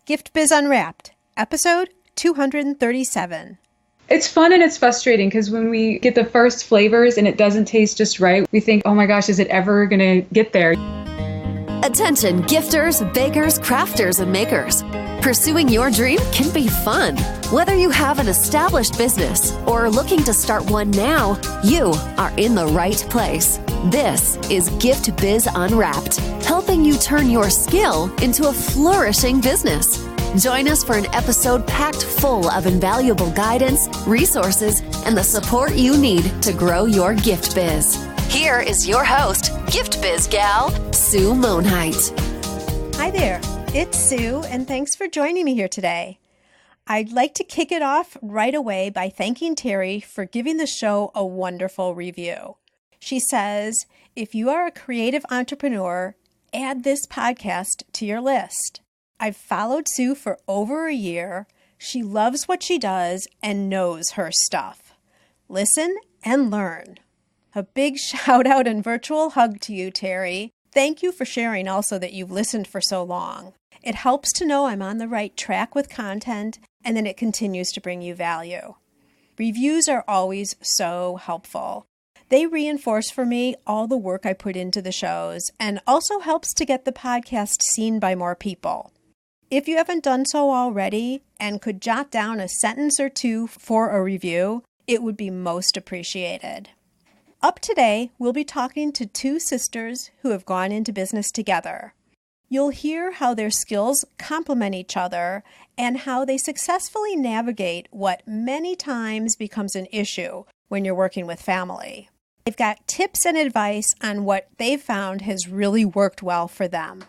Gift Biz Unwrapped, episode 237. It's fun and it's frustrating because when we get the first flavors and it doesn't taste just right, we think, oh my gosh, is it ever going to get there? Attention gifters, bakers, crafters, and makers. Pursuing your dream can be fun. Whether you have an established business or are looking to start one now, you are in the right place. This is Gift Biz Unwrapped, helping you turn your skill into a flourishing business. Join us for an episode packed full of invaluable guidance, resources, and the support you need to grow your gift biz. Here is your host, Gift Biz gal, Sue Monheit. Hi there, it's Sue, and thanks for joining me here today. I'd like to kick it off right away by thanking Terry for giving the show a wonderful review. She says, if you are a creative entrepreneur, add this podcast to your list. I've followed Sue for over a year. She loves what she does and knows her stuff. Listen and learn. A big shout out and virtual hug to you, Terry. Thank you for sharing also that you've listened for so long. It helps to know I'm on the right track with content, and then it continues to bring you value. Reviews are always so helpful. They reinforce for me all the work I put into the shows and also helps to get the podcast seen by more people. If you haven't done so already and could jot down a sentence or two for a review, it would be most appreciated. Up today, we'll be talking to two sisters who have gone into business together. You'll hear how their skills complement each other and how they successfully navigate what many times becomes an issue when you're working with family. They've got tips and advice on what they've found has really worked well for them.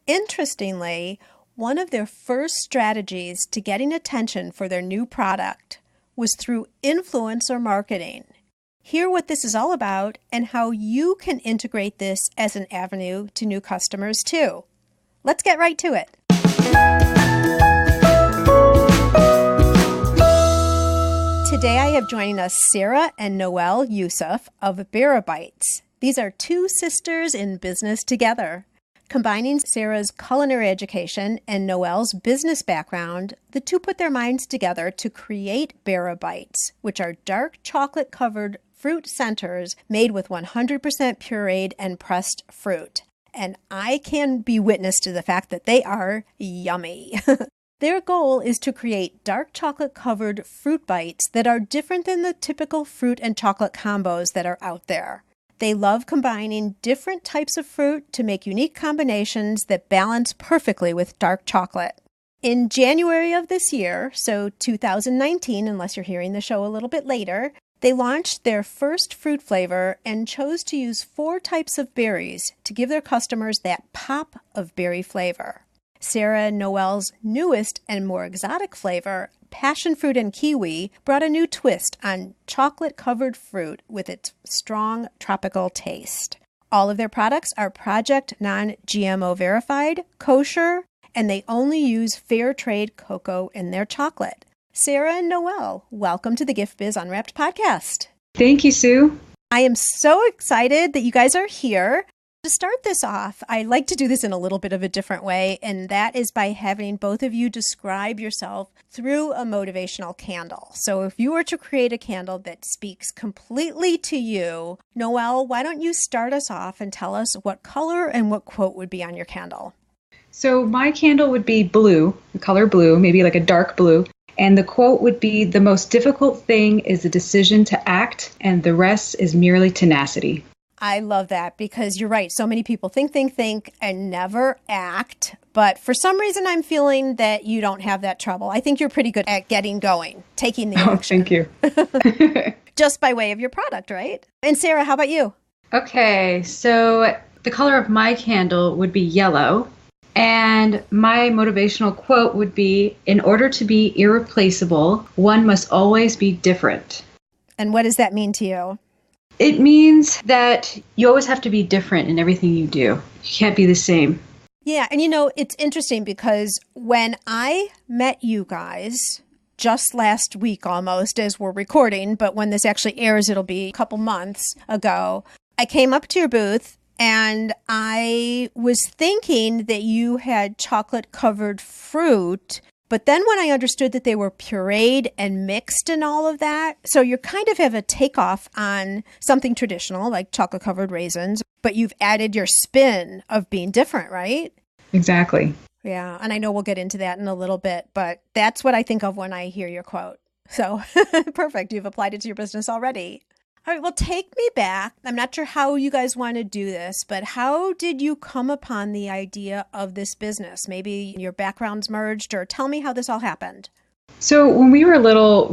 Interestingly, one of their first strategies to getting attention for their new product was through influencer marketing. Hear what this is all about and how you can integrate this as an avenue to new customers too. Let's get right to it. Today I have joining us Sarah and Noelle Yusuf of Berra Bites. These are two sisters in business together. Combining Sarah's culinary education and Noelle's business background, the two put their minds together to create Berra Bites, which are dark chocolate-covered fruit centers made with 100% pureed and pressed fruit. And I can be witness to the fact that they are yummy. Their goal is to create dark chocolate-covered fruit bites that are different than the typical fruit and chocolate combos that are out there. They love combining different types of fruit to make unique combinations that balance perfectly with dark chocolate. In January of this year, so 2019, unless you're hearing the show a little bit later, they launched their first fruit flavor and chose to use 4 types of berries to give their customers that pop of berry flavor. Sarah and Noelle's newest and more exotic flavor, passion fruit and kiwi, brought a new twist on chocolate-covered fruit with its strong tropical taste. All of their products are Project Non-GMO verified, kosher, and they only use fair trade cocoa in their chocolate. Sarah and Noelle, welcome to the Gift Biz Unwrapped podcast. Thank you, Sue. I am so excited that you guys are here. To start this off, I like to do this in a little bit of a different way, and that is by having both of you describe yourself through a motivational candle. So if you were to create a candle that speaks completely to you, Noelle, why don't you start us off and tell us what color and what quote would be on your candle? So my candle would be blue, the color blue, maybe like a dark blue. And the quote would be, the most difficult thing is the decision to act, and the rest is merely tenacity. I love that because you're right. So many people think, and never act. But for some reason, I'm feeling that you don't have that trouble. I think you're pretty good at getting going, taking the action. Oh, thank you. Just by way of your product, right? And Sarah, how about you? Okay, so the color of my candle would be yellow. And my motivational quote would be, in order to be irreplaceable, one must always be different. And what does that mean to you? It means that you always have to be different in everything you do. You can't be the same. Yeah, and it's interesting because when I met you guys just last week almost as we're recording, but when this actually airs, it'll be a couple months ago, I came up to your booth And I was thinking that you had chocolate covered fruit, but then when I understood that they were pureed and mixed and all of that, so you kind of have a takeoff on something traditional like chocolate covered raisins, but you've added your spin of being different, right? Exactly. Yeah, and I know we'll get into that in a little bit, but that's what I think of when I hear your quote. So perfect. You've applied it to your business already. All right, well, take me back. I'm not sure how you guys want to do this, but how did you come upon the idea of this business? Maybe your backgrounds merged, or tell me how this all happened. So when we were little,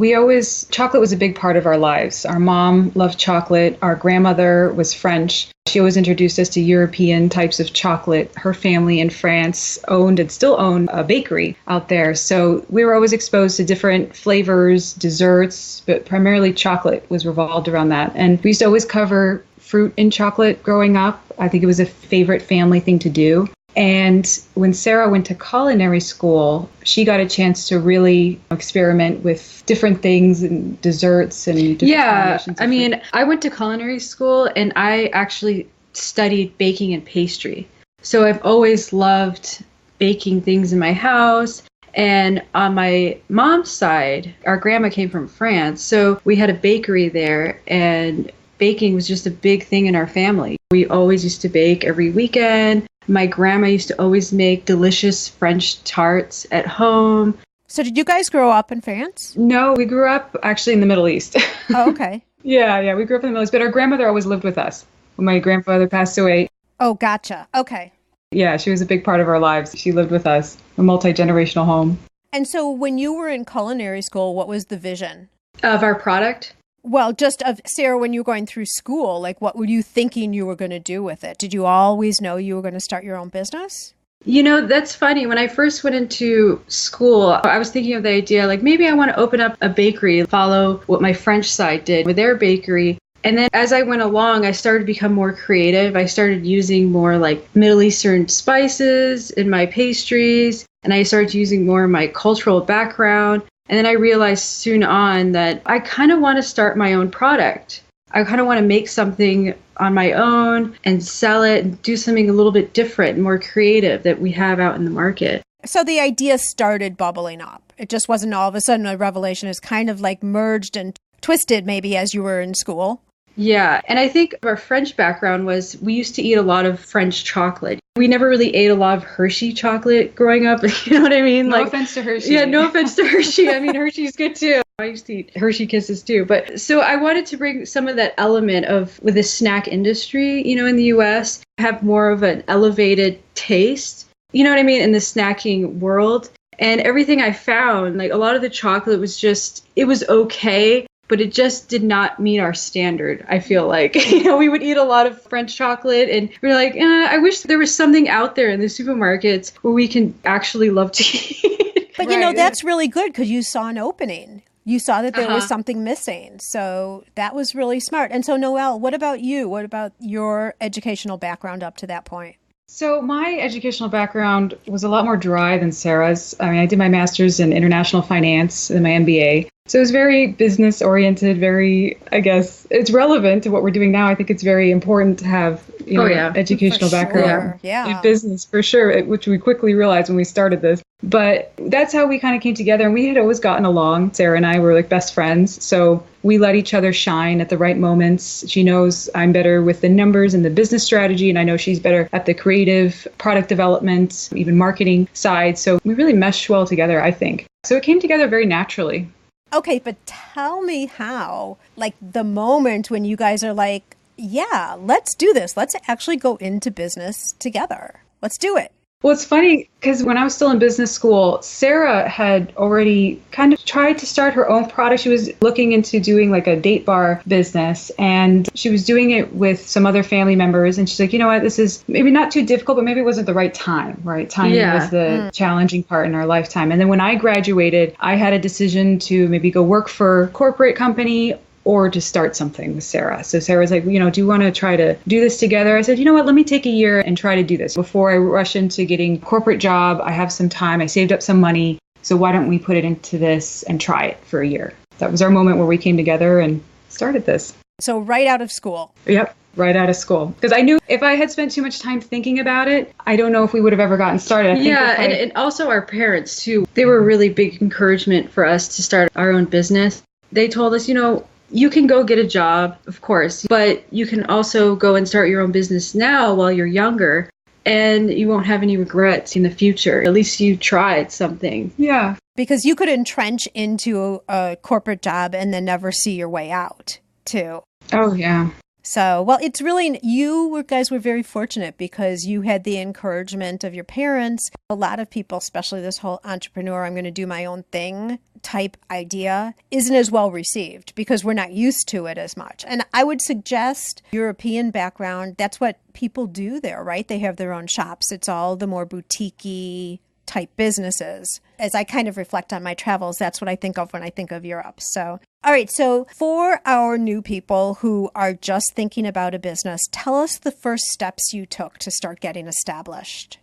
chocolate was a big part of our lives. Our mom loved chocolate. Our grandmother was French. She always introduced us to European types of chocolate. Her family in France owned and still own a bakery out there. So we were always exposed to different flavors, desserts, but primarily chocolate was revolved around that. And we used to always cover fruit in chocolate growing up. I think it was a favorite family thing to do. And when Sarah went to culinary school, she got a chance to really experiment with different things and desserts and different combinations. I went to culinary school and I actually studied baking and pastry. So I've always loved baking things in my house. And on my mom's side, our grandma came from France. So we had a bakery there, and baking was just a big thing in our family. We always used to bake every weekend. My grandma used to always make delicious French tarts at home. So did you guys grow up in France? No, we grew up actually in the Middle East. Oh, okay. Yeah, we grew up in the Middle East, but our grandmother always lived with us. When my grandfather passed away. Oh, gotcha. Okay. Yeah, she was a big part of our lives. She lived with us, a multi-generational home. And so when you were in culinary school, what was the vision? Of our product? Well, just of Sarah, when you were going through school, like what were you thinking you were going to do with it? Did you always know you were going to start your own business? You know, that's funny. When I first went into school, I was thinking of the idea, like maybe I want to open up a bakery, follow what my French side did with their bakery. And then as I went along, I started to become more creative. I started using more like Middle Eastern spices in my pastries, and I started using more of my cultural background. And then I realized soon on that I kind of want to start my own product. I kind of want to make something on my own and sell it and do something a little bit different and more creative that we have out in the market. So the idea started bubbling up. It just wasn't all of a sudden a revelation. It's kind of like merged and twisted maybe as you were in school. Yeah. And I think our French background was we used to eat a lot of French chocolate. We never really ate a lot of Hershey chocolate growing up. You know what I mean? No offense to Hershey. Yeah, no offense to Hershey. I mean, Hershey's good too. I used to eat Hershey Kisses too. But so I wanted to bring some of that element of with the snack industry, you know, in the US, have more of an elevated taste, you know what I mean, in the snacking world. And everything I found, like a lot of the chocolate was just, it was okay, but it just did not meet our standard, I feel like. You know, we would eat a lot of French chocolate and we're like, I wish there was something out there in the supermarkets where we can actually love to eat. But, you know, that's really good because you saw an opening. You saw that there was something missing. So that was really smart. And so, Noelle, what about you? What about your educational background up to that point? So my educational background was a lot more dry than Sarah's. I mean, I did my master's in international finance and my MBA. So it was very business oriented, very, I guess, it's relevant to what we're doing now. I think it's very important to have, educational background in business for sure, which we quickly realized when we started this. But that's how we kind of came together. And we had always gotten along. Sarah and I were like best friends. So we let each other shine at the right moments. She knows I'm better with the numbers and the business strategy. And I know she's better at the creative product development, even marketing side. So we really meshed well together, I think. So it came together very naturally. Okay, but tell me how, like the moment when you guys are like, yeah, let's do this. Let's actually go into business together. Let's do it. Well, it's funny because when I was still in business school, Sarah had already kind of tried to start her own product. She was looking into doing like a date bar business, and she was doing it with some other family members. And she's like, you know what, this is maybe not too difficult, but maybe it wasn't the right time, right? Timing was the challenging part in our lifetime. And then when I graduated, I had a decision to maybe go work for a corporate company or to start something with Sarah. So Sarah's like, you know, do you want to try to do this together? I said, you know what, let me take a year and try to do this. Before I rush into getting a corporate job, I have some time, I saved up some money. So why don't we put it into this and try it for a year? That was our moment where we came together and started this. So right out of school. Yep, right out of school. Because I knew if I had spent too much time thinking about it, I don't know if we would have ever gotten started. And also our parents, too. They were a really big encouragement for us to start our own business. They told us, you can go get a job, of course, but you can also go and start your own business now while you're younger, and you won't have any regrets in the future. At least you tried something. Yeah. Because you could entrench into a corporate job and then never see your way out, too. Oh, yeah. So, well, it's really, you guys were very fortunate because you had the encouragement of your parents. A lot of people, especially this whole entrepreneur, I'm going to do my own thing type idea, isn't as well received because we're not used to it as much. And I would suggest European background, that's what people do there, right? They have their own shops. It's all the more boutique-y type businesses. As I kind of reflect on my travels, that's what I think of when I think of Europe. So, all right. So for our new people who are just thinking about a business, tell us the first steps you took to start getting established.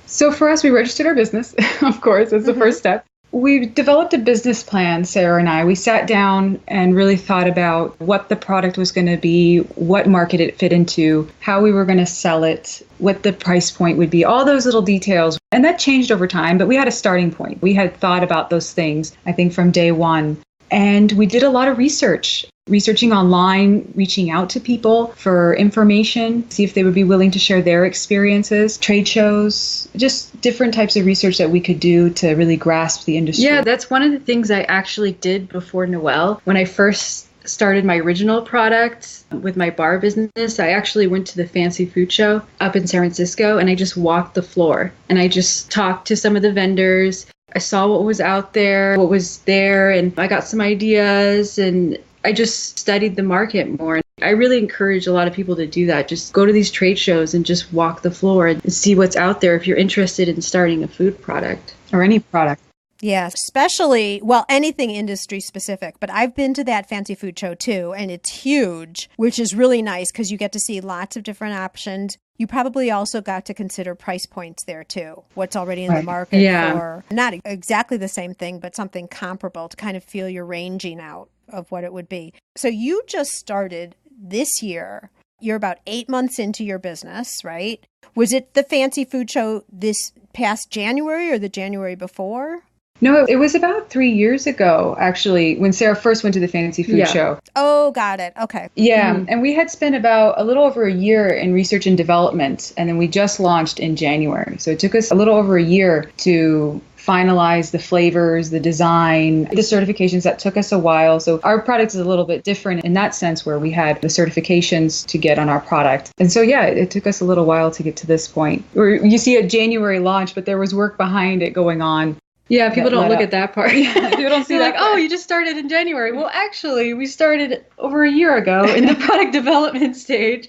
So for us, we registered our business, of course, as the first step. We developed a business plan, Sarah and I. We sat down and really thought about what the product was going to be, what market it fit into, how we were going to sell it, what the price point would be, all those little details. And that changed over time, but we had a starting point. We had thought about those things, I think, from day one. And we did a lot of researching online, reaching out to people for information, see if they would be willing to share their experiences, trade shows, just different types of research that we could do to really grasp the industry. Yeah, that's one of the things I actually did before Noelle. When I first started my original product with my bar business, I actually went to the fancy food show up in San Francisco and I just walked the floor and I just talked to some of the vendors. I saw what was out there, what was there, and I got some ideas and I just studied the market more. I really encourage a lot of people to do that. Just go to these trade shows and just walk the floor and see what's out there if you're interested in starting a food product or any product. Yeah, especially, well, anything industry specific, but I've been to that fancy food show too, and it's huge, which is really nice because you get to see lots of different options. You probably also got to consider price points there too, what's already in the market for not exactly the same thing, but something comparable to kind of feel your ranging out of what it would be. So you just started this year. You're about 8 months into your business, right? Was it the fancy food show this past January or the January before? No, it was about 3 years ago, actually, when Sarah first went to the fancy food show. Oh, got it. Okay. Yeah. And we had spent about a little over a year in research and development, and then we just launched in January. So it took us a little over a year to finalize the flavors, the design, the certifications. That took us a while. So our product is a little bit different in that sense where we had the certifications to get on our product. And so, yeah, it took us a little while to get to this point. Where you see a January launch, but there was work behind it going on. Yeah, people don't look at that part. People don't see like, oh, you just started in January. Well, actually, we started over a year ago in the product development stage.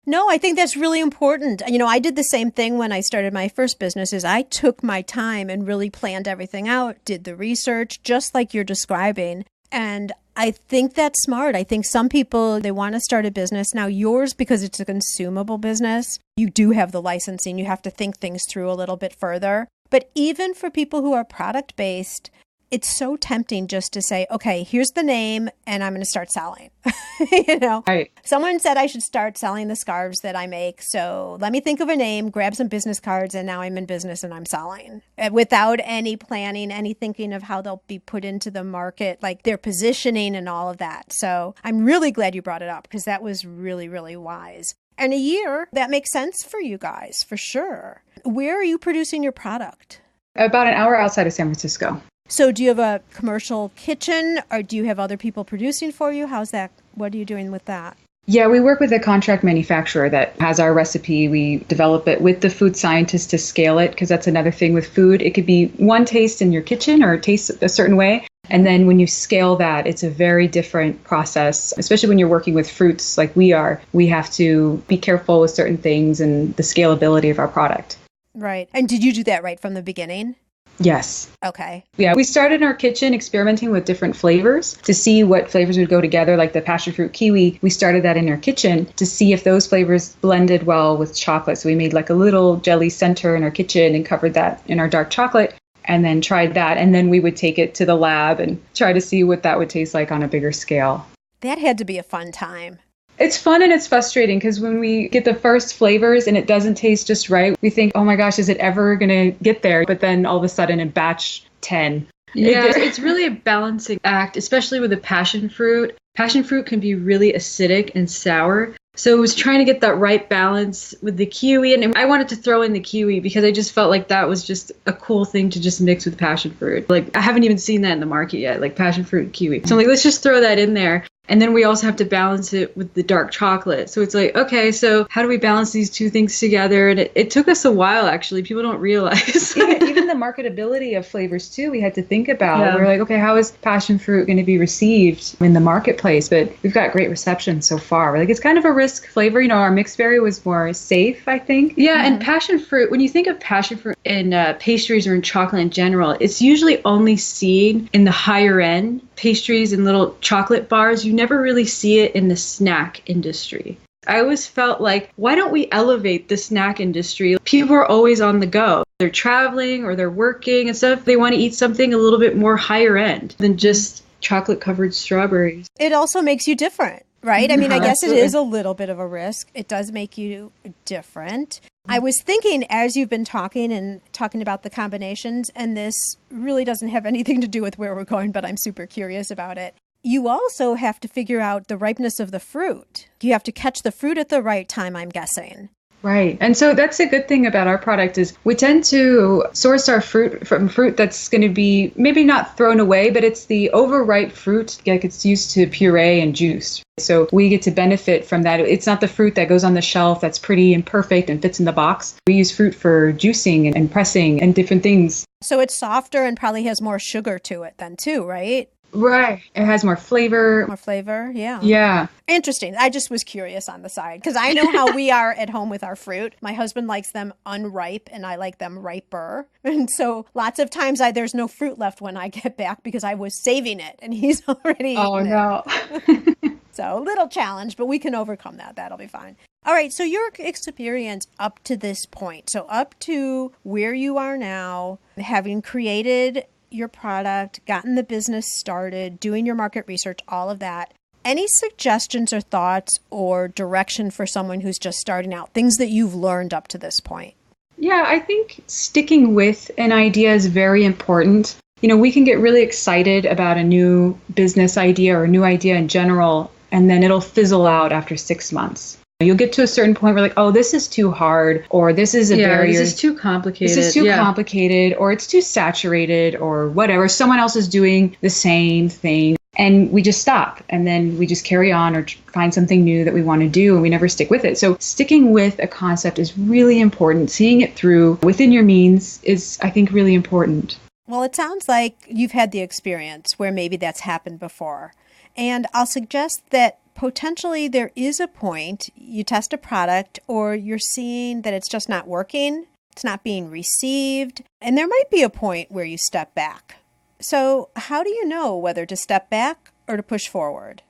No, I think that's really important. You know, I did the same thing when I started my first business is I took my time and really planned everything out, did the research, just like you're describing. And I think that's smart. I think some people, they want to start a business. Now yours, because it's a consumable business, you do have the licensing. You have to think things through a little bit further. But even for people who are product-based, it's so tempting just to say, okay, here's the name and I'm going to start selling. You know, right. Someone said I should start selling the scarves that I make. So let me think of a name, grab some business cards, and now I'm in business and I'm selling without any planning, any thinking of how they'll be put into the market, like their positioning and all of that. So I'm really glad you brought it up because that was really, really wise. And a year, that makes sense for you guys, for sure. Where are you producing your product? About an hour outside of San Francisco. So do you have a commercial kitchen or do you have other people producing for you? How's that? What are you doing with that? Yeah, we work with a contract manufacturer that has our recipe. We develop it with the food scientists to scale it because that's another thing with food. It could be one taste in your kitchen or taste a certain way. And then when you scale that, it's a very different process, especially when you're working with fruits like we are. We have to be careful with certain things and the scalability of our product. Right. And did you do that right from the beginning? Yes. Okay. Yeah, we started in our kitchen experimenting with different flavors to see what flavors would go together, like the passion fruit kiwi. We started that in our kitchen to see if those flavors blended well with chocolate. So we made like a little jelly center in our kitchen and covered that in our dark chocolate and then tried that. And then we would take it to the lab and try to see what that would taste like on a bigger scale. That had to be a fun time. It's fun and it's frustrating because when we get the first flavors and it doesn't taste just right, we think, oh my gosh, is it ever going to get there? But then all of a sudden in batch 10. Yeah, it's really a balancing act, especially with the passion fruit. Passion fruit can be really acidic and sour. So it was trying to get that right balance with the kiwi. And I wanted to throw in the kiwi because I just felt like that was just a cool thing to just mix with passion fruit. Like, I haven't even seen that in the market yet, like passion fruit and kiwi. So I'm like, let's just throw that in there. And then we also have to balance it with the dark chocolate. So it's like, okay, so how do we balance these two things together? And it took us a while, actually. People don't realize. Even the marketability of flavors, too, we had to think about. Yeah. We're like, okay, how is passion fruit going to be received in the marketplace? But we've got great reception so far. We're like, it's kind of a risk flavor. You know, our mixed berry was more safe, I think. Yeah, and passion fruit, when you think of passion fruit in pastries or in chocolate in general, it's usually only seen in the higher end pastries and little chocolate bars. You never really see it in the snack industry. I always felt like, why don't we elevate the snack industry? People are always on the go. They're traveling or they're working and stuff. They want to eat something a little bit more higher end than just chocolate covered strawberries. It also makes you different, right? I mean, I guess it is a little bit of a risk. It does make you different. I was thinking as you've been talking about the combinations, and this really doesn't have anything to do with where we're going, but I'm super curious about it. You also have to figure out the ripeness of the fruit. You have to catch the fruit at the right time, I'm guessing. Right. And so that's a good thing about our product is we tend to source our fruit from fruit that's going to be maybe not thrown away, but it's the overripe fruit that gets used to puree and juice. So we get to benefit from that. It's not the fruit that goes on the shelf that's pretty and perfect and fits in the box. We use fruit for juicing and pressing and different things. So it's softer and probably has more sugar to it then too, right? Right. It has more flavor. More flavor, yeah. Yeah. Interesting. I just was curious on the side because I know how we are at home with our fruit. My husband likes them unripe and I like them riper. And so lots of times there's no fruit left when I get back because I was saving it and he's already eaten it. So a little challenge, but we can overcome that. That'll be fine. All right. So your experience up to this point, so up to where you are now, having created your product, gotten the business started, doing your market research, all of that. Any suggestions or thoughts or direction for someone who's just starting out, things that you've learned up to this point? Yeah, I think sticking with an idea is very important. You know, we can get really excited about a new business idea or a new idea in general, and then it'll fizzle out after 6 months. You'll get to a certain point where like, oh, this is too hard, or this is a barrier. This is too complicated. This is too complicated, or it's too saturated, or whatever. Someone else is doing the same thing. And we just stop, and then we just carry on or find something new that we want to do, and we never stick with it. So sticking with a concept is really important. Seeing it through within your means is, I think, really important. Well, it sounds like you've had the experience where maybe that's happened before. And I'll suggest that potentially there is a point you test a product or you're seeing that it's just not working, it's not being received, and there might be a point where you step back. So how do you know whether to step back or to push forward?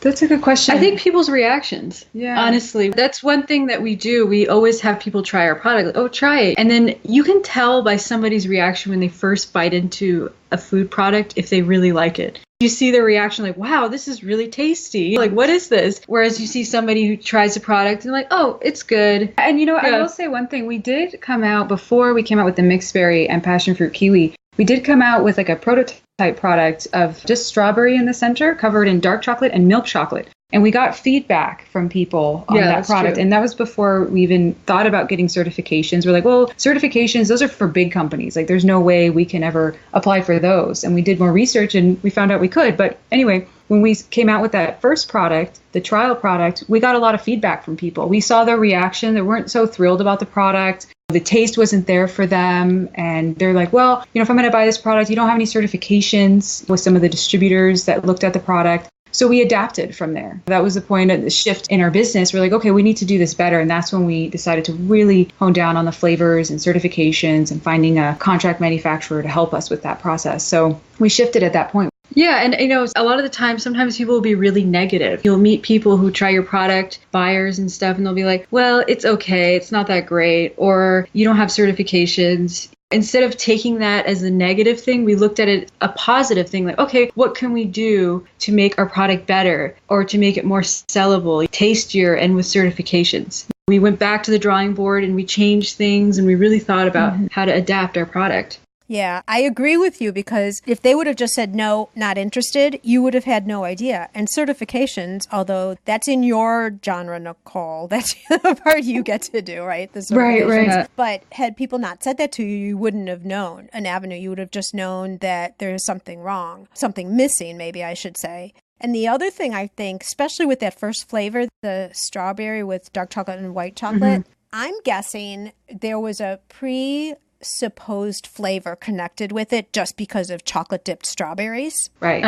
That's a good question. I think people's reactions. Yeah. Honestly, that's one thing that we do. We always have people try our product. Like, oh, try it. And then you can tell by somebody's reaction when they first bite into a food product if they really like it. You see their reaction like, wow, this is really tasty. Like, what is this? Whereas you see somebody who tries a product and like, oh, it's good. And, you know, I will say one thing. We did come out before we came out with the mixed berry and passion fruit kiwi. We did come out with like a prototype product of just strawberry in the center covered in dark chocolate and milk chocolate. And we got feedback from people on that product. True. And that was before we even thought about getting certifications. We're like, well, certifications, those are for big companies. Like, there's no way we can ever apply for those. And we did more research and we found out we could. But anyway, when we came out with that first product, the trial product, we got a lot of feedback from people. We saw their reaction. They weren't so thrilled about the product. The taste wasn't there for them. And they're like, well, you know, if I'm going to buy this product, you don't have any certifications with some of the distributors that looked at the product. So we adapted from there. That was the point of the shift in our business. We're like, okay, we need to do this better. And that's when we decided to really hone down on the flavors and certifications and finding a contract manufacturer to help us with that process. So we shifted at that point. Yeah. And, you know, a lot of the time, sometimes people will be really negative. You'll meet people who try your product, buyers and stuff, and they'll be like, well, it's okay. It's not that great. Or you don't have certifications. Instead of taking that as a negative thing, we looked at it a positive thing. Like, okay, what can we do to make our product better or to make it more sellable, tastier, and with certifications? We went back to the drawing board and we changed things and we really thought about how to adapt our product. Yeah, I agree with you, because if they would have just said, no, not interested, you would have had no idea. And certifications, although that's in your genre, Nicole, that's the part you get to do, right? The certifications. Right. But had people not said that to you, you wouldn't have known an avenue. You would have just known that there's something wrong, something missing, maybe I should say. And the other thing I think, especially with that first flavor, the strawberry with dark chocolate and white chocolate, I'm guessing there was a supposed flavor connected with it just because of chocolate dipped strawberries. Right.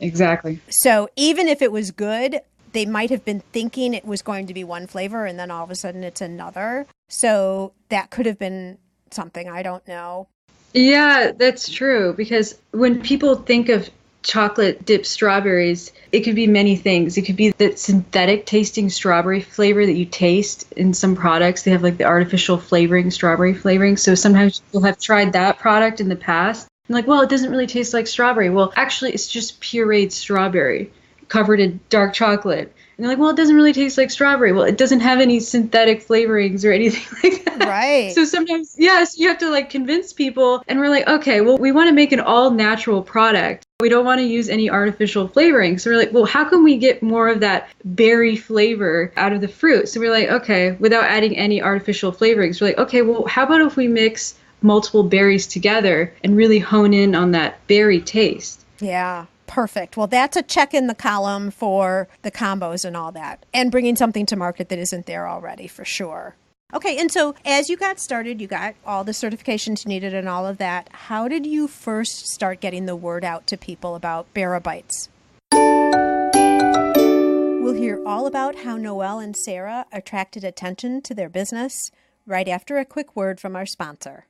Exactly. So even if it was good, they might have been thinking it was going to be one flavor and then all of a sudden it's another. So that could have been something. I don't know. Yeah, that's true. Because when people think of chocolate dipped strawberries, it could be many things. It could be that synthetic tasting strawberry flavor that you taste in some products. They have like the artificial flavoring, strawberry flavoring. So sometimes people have tried that product in the past and like, well, it doesn't really taste like strawberry. Well, actually, it's just pureed strawberry covered in dark chocolate. And they're like, well, it doesn't really taste like strawberry. Well, it doesn't have any synthetic flavorings or anything like that. Right. So sometimes, yes, you have to like convince people. And we're like, okay, well, we want to make an all natural product. We don't want to use any artificial flavoring. So we're like, well, how can we get more of that berry flavor out of the fruit? So we're like, okay, without adding any artificial flavorings, we're like, okay, well, how about if we mix multiple berries together and really hone in on that berry taste? Yeah. Perfect. Well, that's a check in the column for the combos and all that, and bringing something to market that isn't there already, for sure. Okay, and so as you got started, you got all the certifications you needed and all of that. How did you first start getting the word out to people about Berra Bites? We'll hear all about how Noelle and Sarah attracted attention to their business right after a quick word from our sponsor.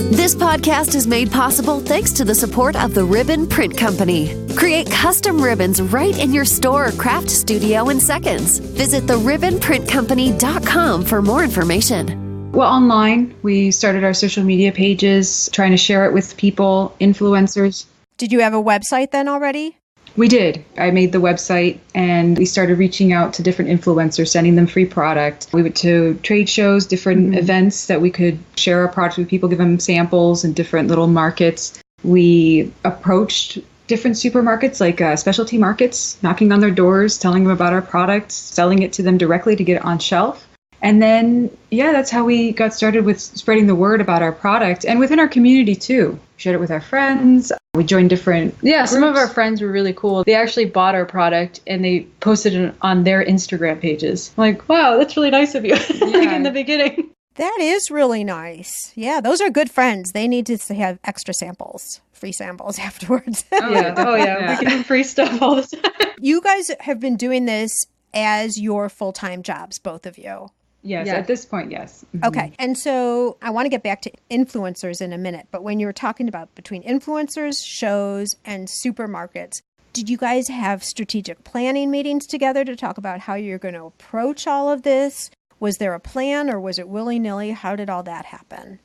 This podcast is made possible thanks to the support of the Ribbon Print Company. Create custom ribbons right in your store or craft studio in seconds. Visit theribbonprintcompany.com for more information. Well, online, we started our social media pages, trying to share it with people, influencers. Did you have a website then already? We did. I made the website and we started reaching out to different influencers, sending them free product. We went to trade shows, different events that we could share our product with people, give them samples in different little markets. We approached different supermarkets, like specialty markets, knocking on their doors, telling them about our product, selling it to them directly to get it on shelf. And then, yeah, that's how we got started with spreading the word about our product and within our community too. We shared it with our friends. We joined different groups. Some of our friends were really cool. They actually bought our product and they posted it on their Instagram pages. I'm like, wow, that's really nice of you. Like in the beginning. That is really nice. Yeah, those are good friends. They need to have extra samples, free samples afterwards. Oh, yeah. We give them free stuff all the time. You guys have been doing this as your full-time jobs, both of you. Yes, at this point, yes. Mm-hmm. Okay. And so I want to get back to influencers in a minute, but when you were talking about between influencers, shows, and supermarkets, did you guys have strategic planning meetings together to talk about how you're going to approach all of this? Was there a plan or was it willy-nilly? How did all that happen?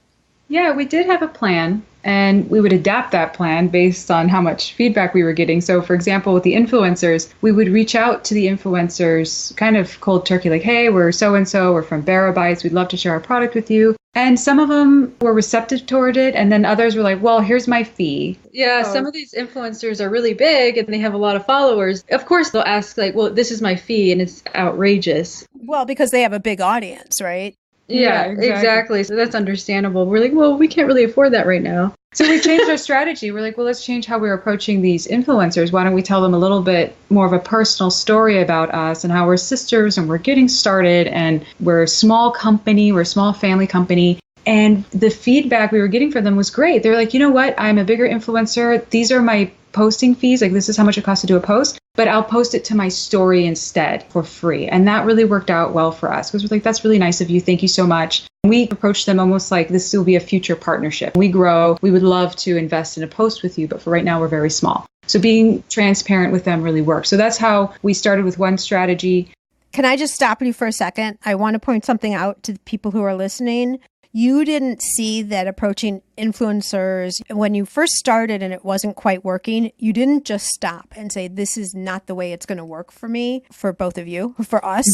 Yeah, we did have a plan, and we would adapt that plan based on how much feedback we were getting. So, for example, with the influencers, we would reach out to the influencers kind of cold turkey, like, hey, we're so-and-so, we're from Berra Bites, we'd love to share our product with you. And some of them were receptive toward it, and then others were like, well, here's my fee. Yeah, some of these influencers are really big, and they have a lot of followers. Of course, they'll ask, like, well, this is my fee, and it's outrageous. Well, because they have a big audience, right? Yeah, exactly. So that's understandable. We're like, well, we can't really afford that right now. So we changed our strategy. We're like, well, let's change how we're approaching these influencers. Why don't we tell them a little bit more of a personal story about us and how we're sisters and we're getting started and we're a small company, we're a small family company. And the feedback we were getting from them was great. They're like, you know what? I'm a bigger influencer. These are my posting fees. Like, this is how much it costs to do a post, but I'll post it to my story instead for free. And that really worked out well for us because we're like, that's really nice of you. Thank you so much. We approached them almost like this will be a future partnership. We grow. We would love to invest in a post with you, but for right now, we're very small. So being transparent with them really worked. So that's how we started with one strategy. Can I just stop you for a second? I want to point something out to the people who are listening. you didn't see that approaching influencers when you first started and it wasn't quite working, you didn't just stop and say, this is not the way it's going to work for me, for both of you, for us.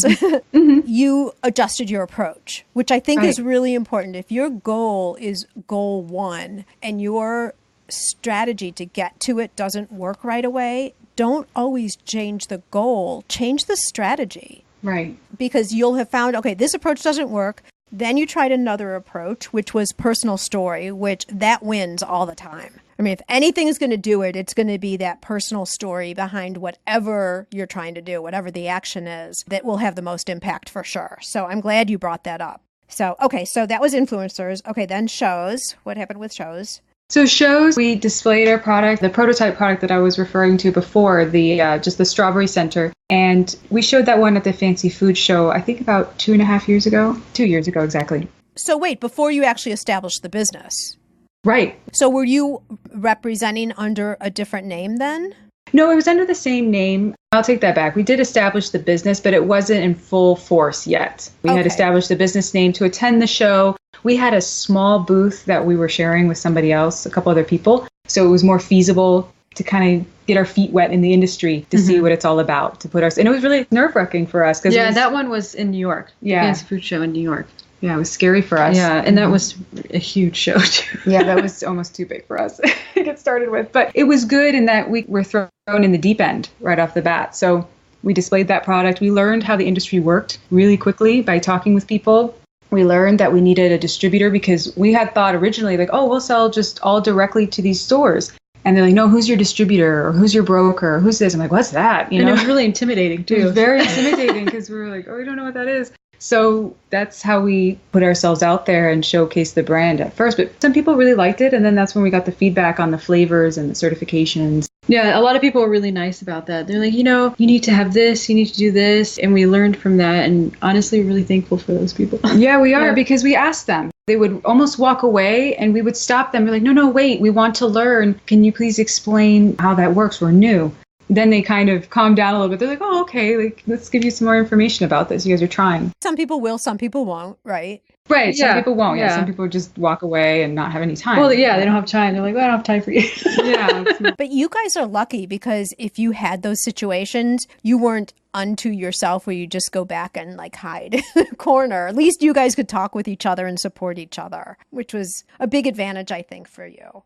You adjusted your approach, which I think is really important. If your goal is goal one and your strategy to get to it doesn't work right away, don't always change the goal, change the strategy. Right. Because you'll have found, okay, this approach doesn't work. Then you tried another approach, which was personal story, which that wins all the time. I mean, if anything is going to do it, it's going to be that personal story behind whatever you're trying to do, whatever the action is, that will have the most impact for sure. So I'm glad you brought that up. So, okay, so that was influencers. Okay, then shows. What happened with shows? So shows, we displayed our product, the prototype product that I was referring to before, the just the strawberry center. And we showed that one at the Fancy Food Show, I think about 2.5 years ago. 2 years ago, exactly. So wait, before you actually established the business? Right. So were you representing under a different name then? No, it was under the same name. I'll take that back. We did establish the business, but it wasn't in full force yet. We had established the business name to attend the show. We had a small booth that we were sharing with somebody else, a couple other people. So it was more feasible to kind of get our feet wet in the industry to see what it's all about, to put us. And it was really nerve-wracking for us. That one was in New York. Yeah. Fancy Food Show in New York. Yeah, it was scary for us. Yeah, and that was a huge show too. Yeah, that was almost too big for us to get started with. But it was good in that we were thrown in the deep end right off the bat. So we displayed that product. We learned how the industry worked really quickly by talking with people. We learned that we needed a distributor because we had thought originally like, oh, we'll sell just all directly to these stores. And they're like, no, who's your distributor or who's your broker or who's this? I'm like, what's that? You know, it was really intimidating too. It was very intimidating because we were like, oh, we don't know what that is. So that's how we put ourselves out there and showcase the brand at first. But some people really liked it. And then that's when we got the feedback on the flavors and the certifications. Yeah, a lot of people were really nice about that. They're like, you know, you need to have this, you need to do this. And we learned from that. And honestly, really thankful for those people. Yeah, we are, because we asked them. They would almost walk away and we would stop them. We're like, no, wait, we want to learn. Can you please explain how that works? We're new. Then they kind of calm down a little bit. They're like, oh, okay, like, let's give you some more information about this. You guys are trying. Some people will, some people won't, right? Right. Yeah. Some people won't. Yeah. Some people just walk away and not have any time. Well, yeah, they don't have time. They're like, well, I don't have time for you. Yeah. But you guys are lucky because if you had those situations, you weren't unto yourself where you just go back and like hide in a corner. At least you guys could talk with each other and support each other, which was a big advantage, I think, for you.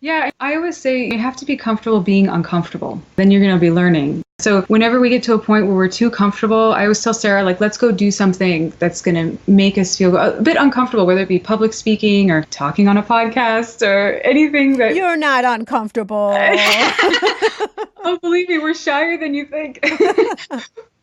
Yeah, I always say you have to be comfortable being uncomfortable. Then you're going to be learning. So whenever we get to a point where we're too comfortable, I always tell Sarah, like, let's go do something that's going to make us feel a bit uncomfortable, whether it be public speaking or talking on a podcast or anything that... You're not uncomfortable. Oh, believe me, we're shyer than you think.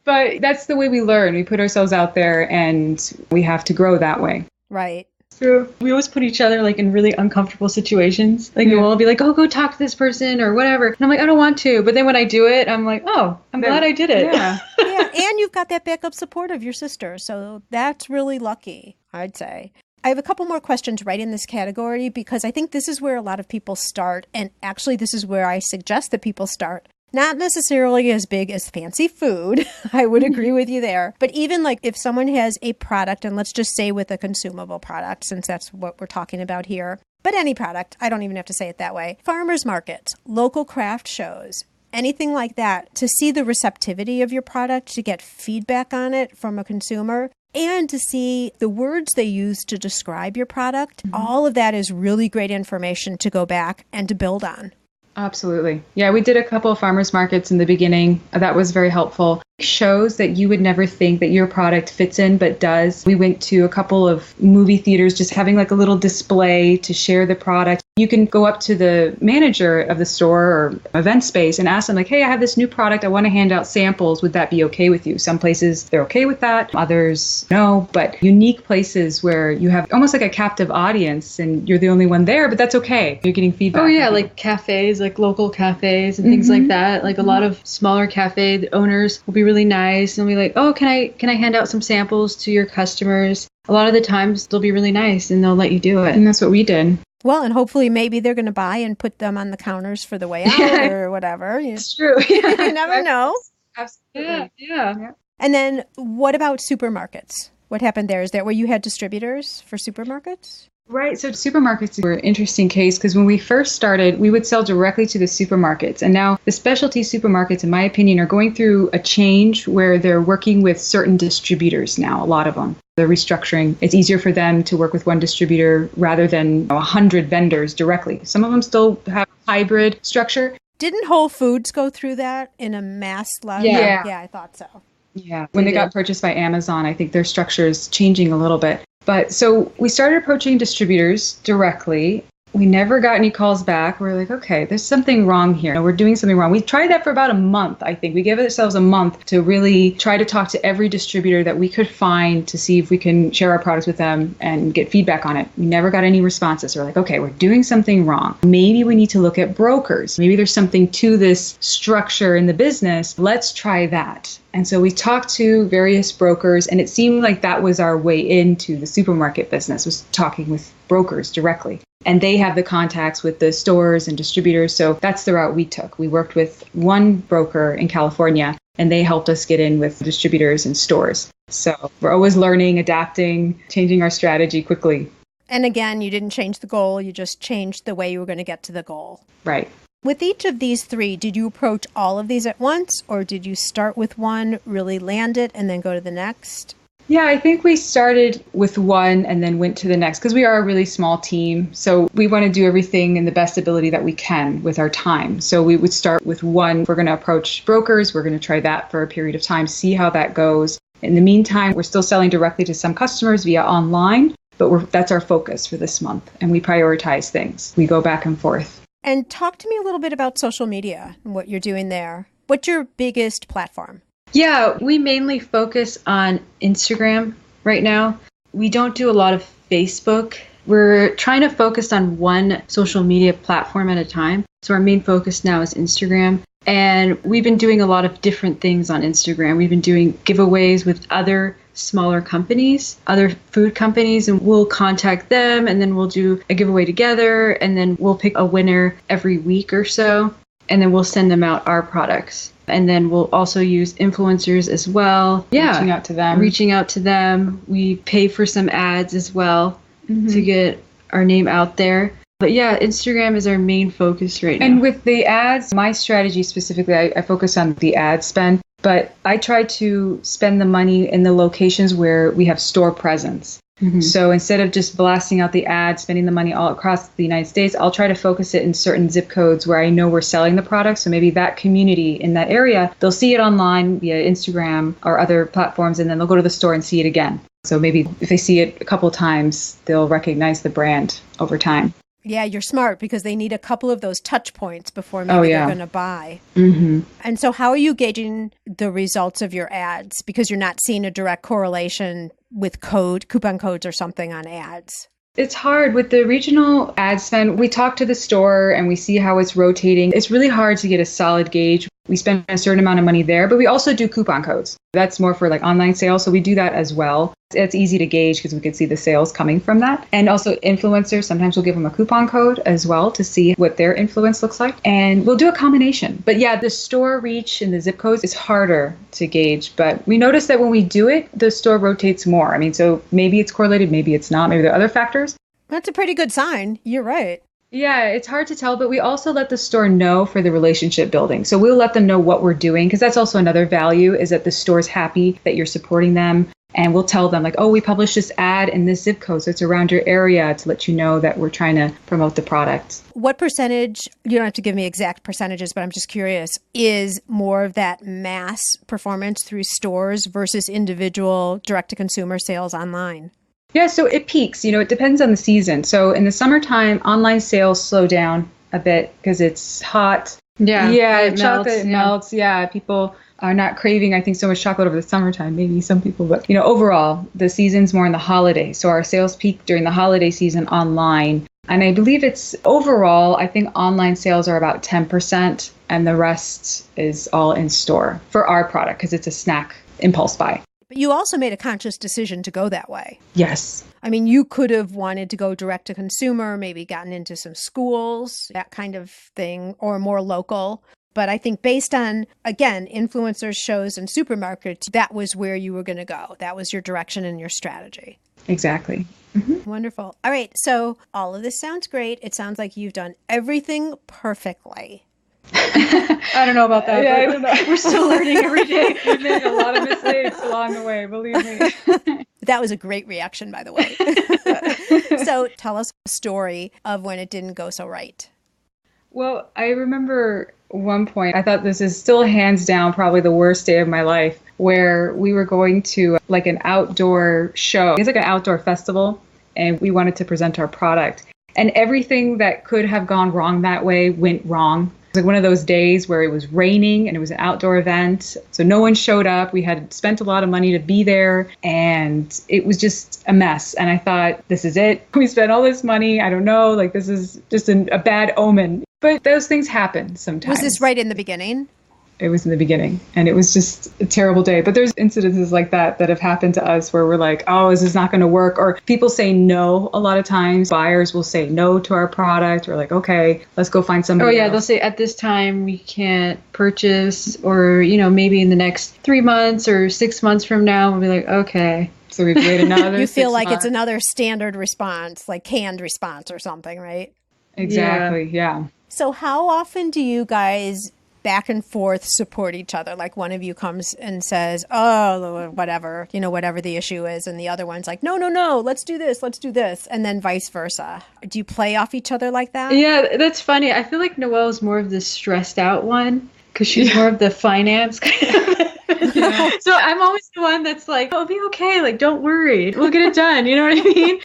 But that's the way we learn. We put ourselves out there and we have to grow that way. Right. True. We always put each other like in really uncomfortable situations. Like Noelle will be like, oh, go talk to this person or whatever. And I'm like, I don't want to. But then when I do it, I'm like, oh, I'm glad I did it. Yeah. Yeah. And you've got that backup support of your sister. So that's really lucky, I'd say. I have a couple more questions right in this category because I think this is where a lot of people start. And actually, this is where I suggest that people start. Not necessarily as big as fancy food. I would agree with you there. But even like if someone has a product, and let's just say with a consumable product, since that's what we're talking about here, but any product, I don't even have to say it that way. Farmers markets, local craft shows, anything like that, to see the receptivity of your product, to get feedback on it from a consumer, and to see the words they use to describe your product. All of that is really great information to go back and to build on. Absolutely. Yeah, we did a couple of farmers markets in the beginning. That was very helpful. Shows that you would never think that your product fits in, but does. We went to a couple of movie theaters, just having like a little display to share the product. You can go up to the manager of the store or event space and ask them like, hey, I have this new product. I want to hand out samples. Would that be okay with you? Some places they're okay with that. Others, no. But unique places where you have almost like a captive audience and you're the only one there, but that's okay. You're getting feedback. Oh, yeah, like cafes, like local cafes and things like that. Like a lot of smaller cafe owners will be really nice and be like, oh, can I hand out some samples to your customers? A lot of the times they'll be really nice and they'll let you do it. And that's what we did. Well, and hopefully maybe they're going to buy and put them on the counters for the way out or whatever. It's true. You never know. Absolutely. Yeah. And then what about supermarkets? What happened there? Is that where you had distributors for supermarkets? Right. So supermarkets were an interesting case because when we first started, we would sell directly to the supermarkets. And now the specialty supermarkets, in my opinion, are going through a change where they're working with certain distributors now, a lot of them. They're restructuring. It's easier for them to work with one distributor rather than 100 vendors directly. Some of them still have a hybrid structure. Didn't Whole Foods go through that in a mass level? Yeah. Yeah, I thought so. Yeah. When they got purchased by Amazon, I think their structure is changing a little bit. But so we started approaching distributors directly. We never got any calls back. We're like, okay, there's something wrong here. We're doing something wrong. We tried that for about a month, I think. We gave ourselves a month to really try to talk to every distributor that we could find to see if we can share our products with them and get feedback on it. We never got any responses. We're like, okay, we're doing something wrong. Maybe we need to look at brokers. Maybe there's something to this structure in the business. Let's try that. And so we talked to various brokers, and it seemed like that was our way into the supermarket business, was talking with brokers directly. And they have the contacts with the stores and distributors. So that's the route we took. We worked with one broker in California, and they helped us get in with distributors and stores. So we're always learning, adapting, changing our strategy quickly. And again, you didn't change the goal. You just changed the way you were going to get to the goal. Right. With each of these three, did you approach all of these at once, or did you start with one, really land it, and then go to the next? Yeah, I think we started with one and then went to the next because we are a really small team. So we want to do everything in the best ability that we can with our time. So we would start with one. We're going to approach brokers. We're going to try that for a period of time, see how that goes. In the meantime, we're still selling directly to some customers via online, but that's our focus for this month. And we prioritize things. We go back and forth. And talk to me a little bit about social media and what you're doing there. What's your biggest platform? Yeah, we mainly focus on Instagram right now. We don't do a lot of Facebook. We're trying to focus on one social media platform at a time. So our main focus now is Instagram. And we've been doing a lot of different things on Instagram. We've been doing giveaways with other smaller companies, other food companies, and we'll contact them and then we'll do a giveaway together and then we'll pick a winner every week or so and then we'll send them out our products. And then we'll also use influencers as well. Yeah. Reaching out to them. We pay for some ads as well to get our name out there. But yeah, Instagram is our main focus right now. And with the ads, my strategy specifically, I focus on the ad spend, but I try to spend the money in the locations where we have store presence. So instead of just blasting out the ads, spending the money all across the United States, I'll try to focus it in certain zip codes where I know we're selling the product. So maybe that community in that area, they'll see it online via Instagram or other platforms, and then they'll go to the store and see it again. So maybe if they see it a couple of times, they'll recognize the brand over time. Yeah, you're smart because they need a couple of those touch points before maybe they're going to buy. And so how are you gauging the results of your ads? Because you're not seeing a direct correlation with coupon codes or something on ads. It's hard with the regional ad spend. We talk to the store and we see how it's rotating. It's really hard to get a solid gauge. We spend a certain amount of money there, but we also do coupon codes. That's more for like online sales. So we do that as well. It's easy to gauge because we can see the sales coming from that. And also influencers, sometimes we'll give them a coupon code as well to see what their influence looks like. And we'll do a combination. But yeah, the store reach and the zip codes is harder to gauge. But we notice that when we do it, the store rotates more. I mean, so maybe it's correlated, maybe it's not. Maybe there are other factors. That's a pretty good sign. You're right. Yeah, it's hard to tell, but we also let the store know for the relationship building. So we'll let them know what we're doing, because that's also another value, is that the store's happy that you're supporting them. And we'll tell them like, oh, we published this ad in this zip code, so it's around your area, to let you know that we're trying to promote the product. What percentage, you don't have to give me exact percentages, but I'm just curious, is more of that mass performance through stores versus individual direct-to-consumer sales online? Yeah, so it peaks. It depends on the season. So in the summertime, online sales slow down a bit because it's hot. Yeah, chocolate melts. Yeah, people are not craving, I think, so much chocolate over the summertime. Maybe some people, but overall, the season's more in the holidays. So our sales peak during the holiday season online. And I believe it's overall, I think online sales are about 10%, and the rest is all in store for our product because it's a snack impulse buy. But you also made a conscious decision to go that way. Yes. I mean, you could have wanted to go direct to consumer, maybe gotten into some schools, that kind of thing, or more local. But I think based on, again, influencers, shows, and supermarkets, that was where you were going to go. That was your direction and your strategy. Exactly. Mm-hmm. Wonderful. All right. So all of this sounds great. It sounds like you've done everything perfectly. I don't know about that. Yeah, I don't know. We're still learning every day. We've made a lot of mistakes along the way, believe me. That was a great reaction, by the way. So tell us a story of when it didn't go so right. Well, I remember one point, I thought this is still hands down probably the worst day of my life, where we were going to like an outdoor show. It's like an outdoor festival, and we wanted to present our product. And everything that could have gone wrong that way went wrong. It was like one of those days where it was raining and it was an outdoor event. So no one showed up. We had spent a lot of money to be there, and it was just a mess. And I thought, this is it. We spent all this money. I don't know, like this is just a bad omen. But those things happen sometimes. Was this right in the beginning? It was in the beginning, and it was just a terrible day. But there's incidences like that have happened to us where we're like, oh, is this not going to work? Or people say no a lot of times. Buyers will say no to our product. We're like, okay, let's go find somebody else. They'll say at this time we can't purchase, or, maybe in the next 3 months or 6 months from now, we'll be like, okay. So we've waited another You feel 6 like months. it's another standard response, like canned response or something, right? Exactly, yeah. So how often do you guys back and forth support each other? Like one of you comes and says, oh, whatever, whatever the issue is. And the other one's like, no, let's do this. And then vice versa. Do you play off each other like that? Yeah, that's funny. I feel like Noelle is more of the stressed out one because she's more of the finance kind of. Yeah. So I'm always the one that's like, oh, it'll be okay. Like, don't worry. We'll get it done. You know what I mean?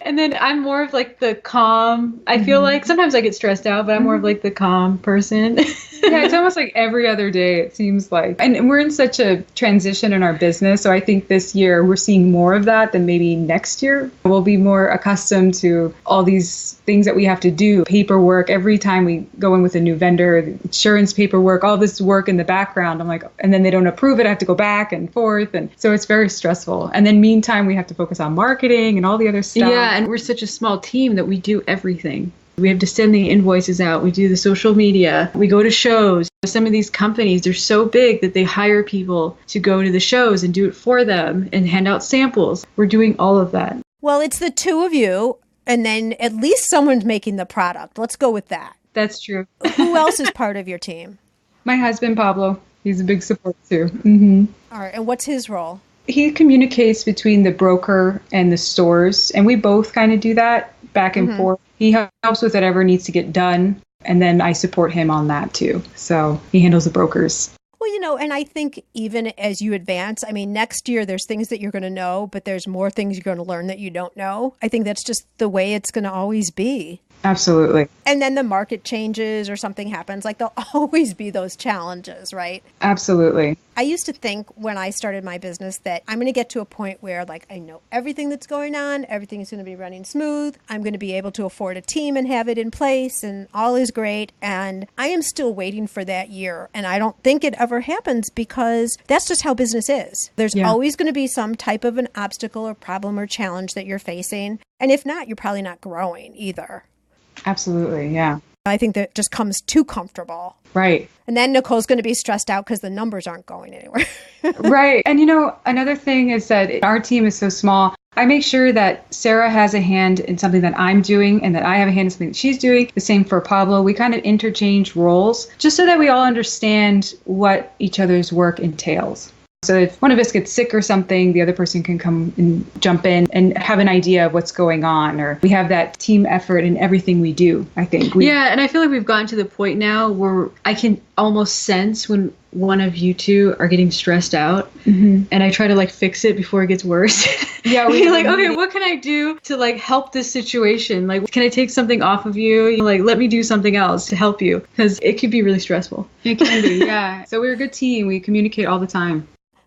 And then I'm more of like the calm. I feel like sometimes I get stressed out, but I'm more of like the calm person. Yeah, it's almost like every other day, it seems like. And we're in such a transition in our business. So I think this year we're seeing more of that than maybe next year. We'll be more accustomed to all these things that we have to do, paperwork. Every time we go in with a new vendor, insurance paperwork, all this work in the background. I'm like, and then they don't approve it. I have to go back and forth. And so it's very stressful. And then meantime, we have to focus on marketing and all the other stuff. Yeah, and we're such a small team that we do everything. We have to send the invoices out. We do the social media. We go to shows. Some of these companies, they're so big that they hire people to go to the shows and do it for them and hand out samples. We're doing all of that. Well, it's the two of you, and then at least someone's making the product. Let's go with that. That's true. Who else is part of your team? My husband, Pablo, he's a big support too. Mm-hmm. All right. And what's his role? He communicates between the broker and the stores, and we both kind of do that back and forth. He helps with whatever needs to get done, and then I support him on that too. So he handles the brokers. Well, and I think even as you advance, next year there's things that you're going to know, but there's more things you're going to learn that you don't know. I think that's just the way it's going to always be. Absolutely. And then the market changes or something happens. Like there'll always be those challenges, right? Absolutely. I used to think when I started my business that I'm going to get to a point where like I know everything that's going on, everything's going to be running smooth. I'm going to be able to afford a team and have it in place and all is great. And I am still waiting for that year. And I don't think it ever happens because that's just how business is. There's always going to be some type of an obstacle or problem or challenge that you're facing. And if not, you're probably not growing either. Absolutely. Yeah. I think that just comes too comfortable. Right. And then Nicole's going to be stressed out because the numbers aren't going anywhere. Right. And another thing is that our team is so small. I make sure that Sarah has a hand in something that I'm doing and that I have a hand in something that she's doing. The same for Pablo. We kind of interchange roles just so that we all understand what each other's work entails. So if one of us gets sick or something, the other person can come and jump in and have an idea of what's going on. Or we have that team effort in everything we do, I think. Yeah, and I feel like we've gotten to the point now where I can almost sense when one of you two are getting stressed out. And I try to fix it before it gets worse. Yeah, we're like, okay, what can I do to help this situation? Can I take something off of you? Let me do something else to help you, because it could be really stressful. It can be, yeah. So we're a good team. We communicate all the time.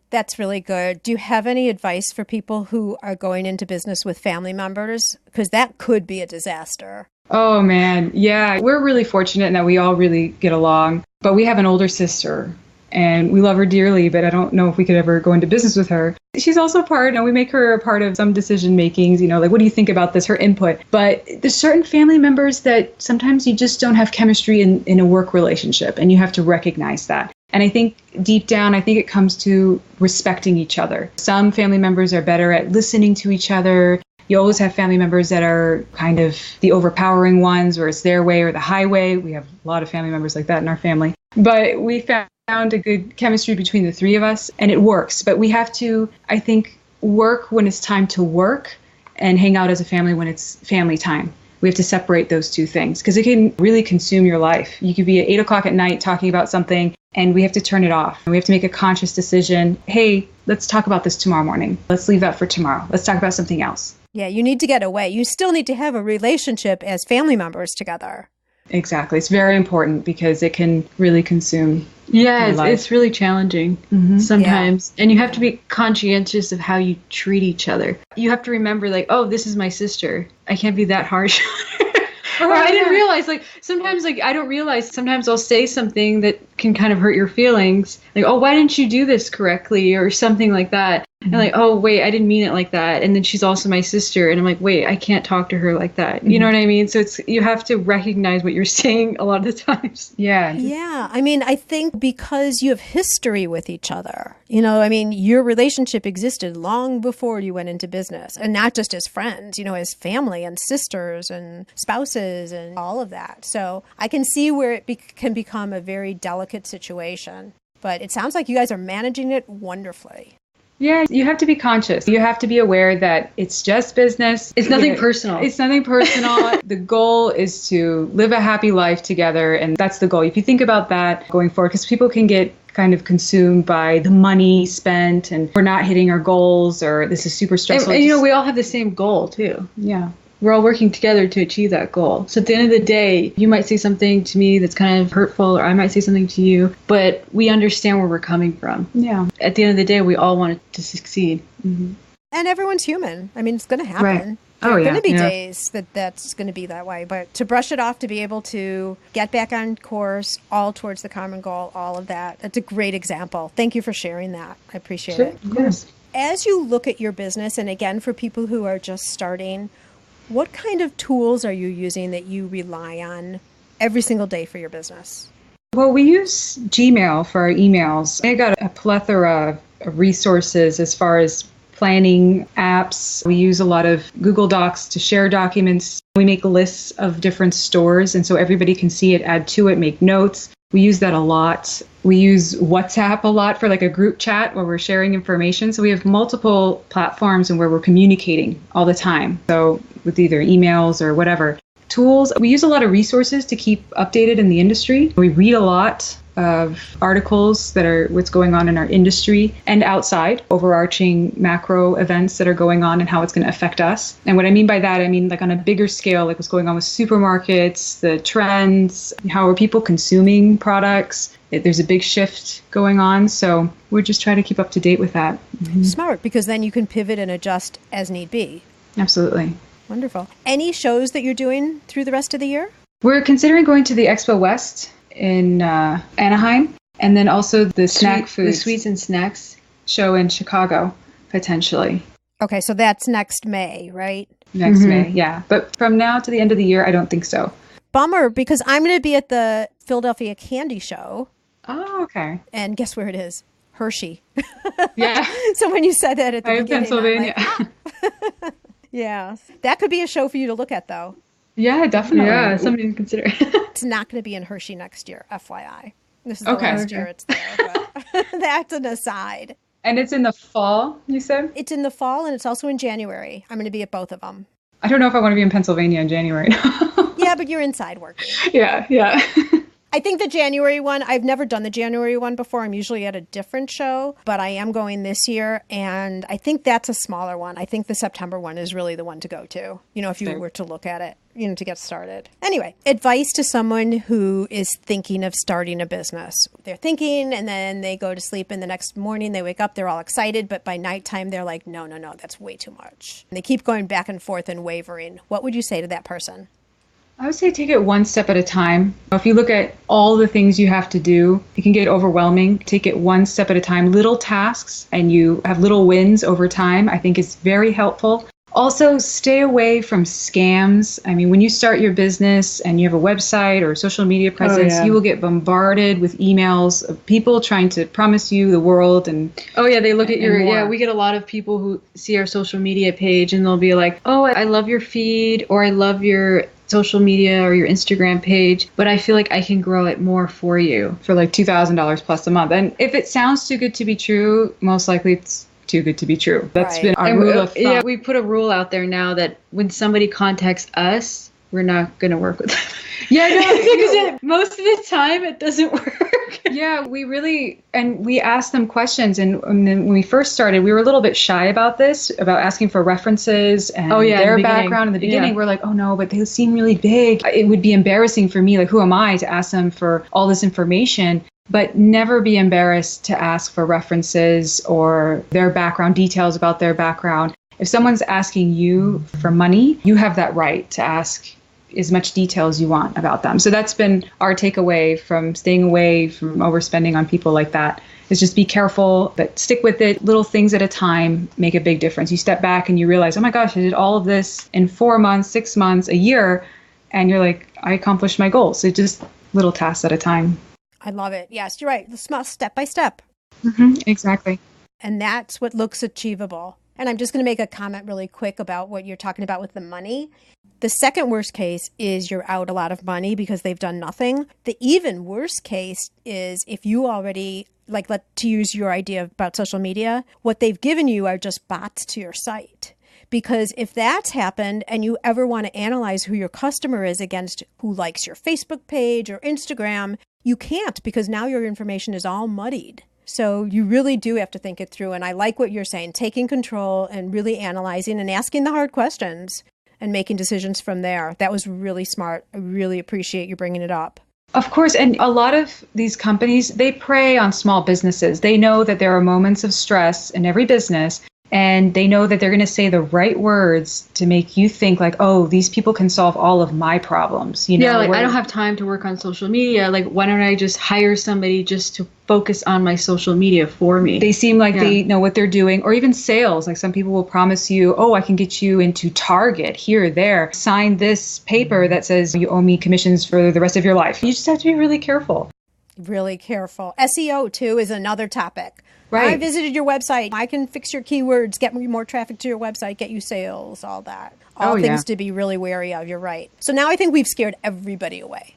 That's really good. Do you have any advice for people who are going into business with family members? Because that could be a disaster. Oh, man. Yeah, we're really fortunate in that we all really get along. But we have an older sister, and we love her dearly, but I don't know if we could ever go into business with her. She's also we make her a part of some decision makings, like, what do you think about this, her input. But there's certain family members that sometimes you just don't have chemistry in a work relationship, and you have to recognize that. And I think deep down, it comes to respecting each other. Some family members are better at listening to each other. You always have family members that are kind of the overpowering ones, where it's their way or the highway. We have a lot of family members like that in our family. But we found a good chemistry between the three of us, and it works. But we have to, I think, work when it's time to work and hang out as a family when it's family time. We have to separate those two things because it can really consume your life. You could be at 8 o'clock at night talking about something, and we have to turn it off. And we have to make a conscious decision. Hey, let's talk about this tomorrow morning. Let's leave that for tomorrow. Let's talk about something else. Yeah, you need to get away. You still need to have a relationship as family members together. Exactly. It's very important because it can really consume your life. It's really challenging sometimes. Yeah. And you have to be conscientious of how you treat each other. You have to remember, like, oh, this is my sister. I can't be that harsh. Or I didn't realize, sometimes I don't realize, sometimes I'll say something that can kind of hurt your feelings. Like, oh, why didn't you do this correctly? Or something like that. And like, oh, wait, I didn't mean it like that. And then she's also my sister. And I'm like, wait, I can't talk to her like that. You know what I mean? So you have to recognize what you're saying a lot of the times. Yeah. Yeah. I think because you have history with each other, your relationship existed long before you went into business, and not just as friends, as family and sisters and spouses and all of that. So I can see where it can become a very delicate situation, but it sounds like you guys are managing it wonderfully. Yeah, you have to be conscious. You have to be aware that it's just business. It's nothing personal. It's nothing personal. The goal is to live a happy life together, and that's the goal. If you think about that going forward, because people can get kind of consumed by the money spent, and we're not hitting our goals, or this is super stressful. And we all have the same goal too. Yeah. We're all working together to achieve that goal. So at the end of the day, you might say something to me that's kind of hurtful, or I might say something to you, but we understand where we're coming from. Yeah. At the end of the day, we all want it to succeed. Mm-hmm. And everyone's human. It's going to happen. Right. There are going to be days that's going to be that way. But to brush it off, to be able to get back on course, all towards the common goal, all of that, that's a great example. Thank you for sharing that. I appreciate it. Of course. As you look at your business, and again, for people who are just starting, what kind of tools are you using that you rely on every single day for your business? Well, we use Gmail for our emails. I got a plethora of resources as far as planning apps. We use a lot of Google Docs to share documents. We make lists of different stores, and so everybody can see it, add to it, make notes. We use that a lot. We use WhatsApp a lot for a group chat where we're sharing information. So we have multiple platforms and where we're communicating all the time. So with either emails or whatever. Tools, we use a lot of resources to keep updated in the industry. We read a lot of articles that are what's going on in our industry and outside, overarching macro events that are going on and how it's going to affect us. And what I mean by that, on a bigger scale, what's going on with supermarkets, the trends, how are people consuming products. There's a big shift going on. So we're just trying to keep up to date with that. Mm-hmm. Smart, because then you can pivot and adjust as need be. Absolutely. Wonderful. Any shows that you're doing through the rest of the year? We're considering going to the Expo West in Anaheim, and then also the Sweets and Snacks show in Chicago, potentially. Okay, so that's next May, right? Next May, yeah. But from now to the end of the year, I don't think so. Bummer, because I'm going to be at the Philadelphia Candy Show. Oh, okay. And guess where it is? Hershey. Yeah. So when you said that at the beginning, Pennsylvania. I'm like, yeah. That could be a show for you to look at, though. Yeah, definitely. Yeah, something to consider. It's not going to be in Hershey next year, FYI. This is the last year it's there, but that's an aside. And it's in the fall, you said? It's in the fall, and it's also in January. I'm going to be at both of them. I don't know if I want to be in Pennsylvania in January. Yeah, but you're inside working. Yeah. I think the January one, I've never done the January one before. I'm usually at a different show, but I am going this year, and I think that's a smaller one. I think the September one is really the one to go to, if you were to look at it, to get started. Anyway, advice to someone who is thinking of starting a business. They're thinking, and then they go to sleep, and the next morning they wake up, they're all excited, but by nighttime they're like, no, that's way too much. And they keep going back and forth and wavering. What would you say to that person? I would say take it one step at a time. If you look at all the things you have to do, it can get overwhelming. Take it one step at a time, little tasks, and you have little wins over time. I think is very helpful. Also, stay away from scams. I mean, when you start your business and you have a website or social media presence, you will get bombarded with emails of people trying to promise you the world. And they look at we get a lot of people who see our social media page and they'll be like, oh, I love your feed, or I love your social media or your Instagram page, but I feel like I can grow it more for you for like $2,000 plus a month. And if it sounds too good to be true, most likely it's too good to be true. That's been our rule of thumb. Yeah, we put a rule out there now that when somebody contacts us, we're not going to work with them. Yeah, no, because most of the time it doesn't work. Yeah, we asked them questions. And when we first started, we were a little bit shy about this, about asking for references and their background in the beginning. We're like, oh no, but they seem really big. It would be embarrassing for me. Like, who am I to ask them for all this information? But never be embarrassed to ask for references or their background, details about their background. If someone's asking you for money, you have that right to ask as much detail as you want about them. So that's been our takeaway from staying away from overspending on people like that, is just be careful, but stick with it. Little things at a time make a big difference. You step back and you realize, oh my gosh, I did all of this in 4 months, 6 months, a year. And you're like, I accomplished my goals. So just little tasks at a time. I love it. Yes, you're right. The small step by step. Exactly. And that's what looks achievable. And I'm just going to make a comment really quick about what you're talking about with the money. The second worst case is you're out a lot of money because they've done nothing. The even worst case is if you already, to use your idea about social media, what they've given you are just bots to your site. Because if that's happened and you ever want to analyze who your customer is against who likes your Facebook page or Instagram, you can't, because now your information is all muddied. So you really do have to think it through. And I like what you're saying, taking control and really analyzing and asking the hard questions and making decisions from there. That was really smart. I really appreciate you bringing it up. Of course. And a lot of these companies, they prey on small businesses. They know that there are moments of stress in every business. And they know that they're going to say the right words to make you think like, oh, these people can solve all of my problems. You know, yeah, I don't have time to work on social media. Like, why don't I just hire somebody just to focus on my social media for me? They seem like they know what they're doing. Or even sales. Like, some people will promise you, oh, I can get you into Target here or there. Sign this paper that says you owe me commissions for the rest of your life. You just have to be really careful. Really careful. SEO, too, is another topic. Right. I visited your website. I can fix your keywords, get more traffic to your website, get you sales, all that. All things to be really wary of. You're right. So now I think we've scared everybody away.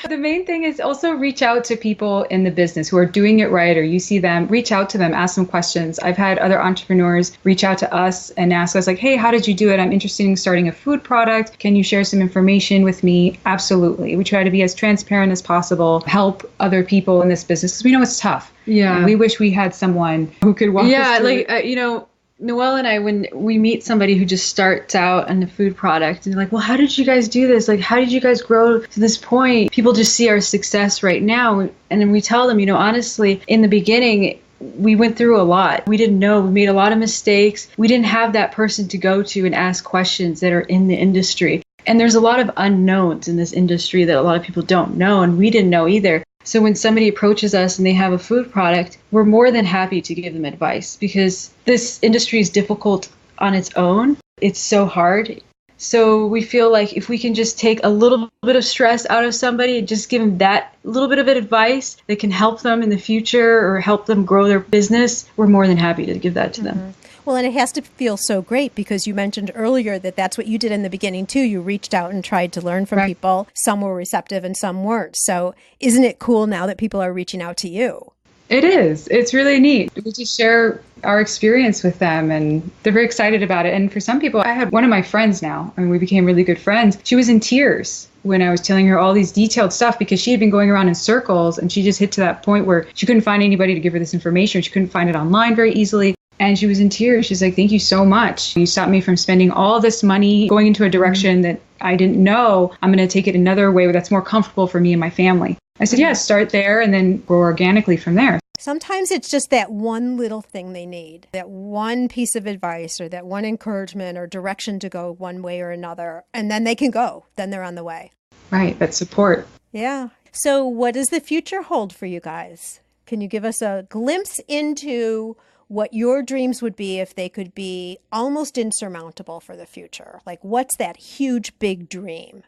The main thing is also reach out to people in the business who are doing it right, or you see them, reach out to them, ask them questions. I've had other entrepreneurs reach out to us and ask us like, hey, how did you do it? I'm interested in starting a food product. Can you share some information with me? Absolutely. We try to be as transparent as possible, help other people in this business because we know it's tough. Yeah. And we wish we had someone who could walk us through Noelle and I, when we meet somebody who just starts out in the food product and they're like, well, how did you guys do this? Like, how did you guys grow to this point? People just see our success right now. And then we tell them, honestly, in the beginning, we went through a lot. We didn't know. We made a lot of mistakes. We didn't have that person to go to and ask questions that are in the industry. And there's a lot of unknowns in this industry that a lot of people don't know, and we didn't know either. So when somebody approaches us and they have a food product, we're more than happy to give them advice because this industry is difficult on its own. It's so hard. So we feel like if we can just take a little bit of stress out of somebody and just give them that little bit of advice that can help them in the future or help them grow their business, we're more than happy to give that to them. Well, and it has to feel so great because you mentioned earlier that that's what you did in the beginning, too. You reached out and tried to learn from people. Some were receptive and some weren't. So isn't it cool now that people are reaching out to you? It is. It's really neat. We just share our experience with them and they're very excited about it. And for some people, I had one of my friends now, we became really good friends. She was in tears when I was telling her all these detailed stuff because she had been going around in circles and she just hit to that point where she couldn't find anybody to give her this information. She couldn't find it online very easily. And she was in tears. She's like, thank you so much. You stopped me from spending all this money going into a direction that I didn't know. I'm going to take it another way that's more comfortable for me and my family. I said, yeah, start there and then grow organically from there. Sometimes it's just that one little thing they need, that one piece of advice or that one encouragement or direction to go one way or another, and then they can go. Then they're on the way. Right, that support. Yeah. So what does the future hold for you guys? Can you give us a glimpse into what your dreams would be if they could be almost insurmountable for the future? Like, what's that huge, big dream?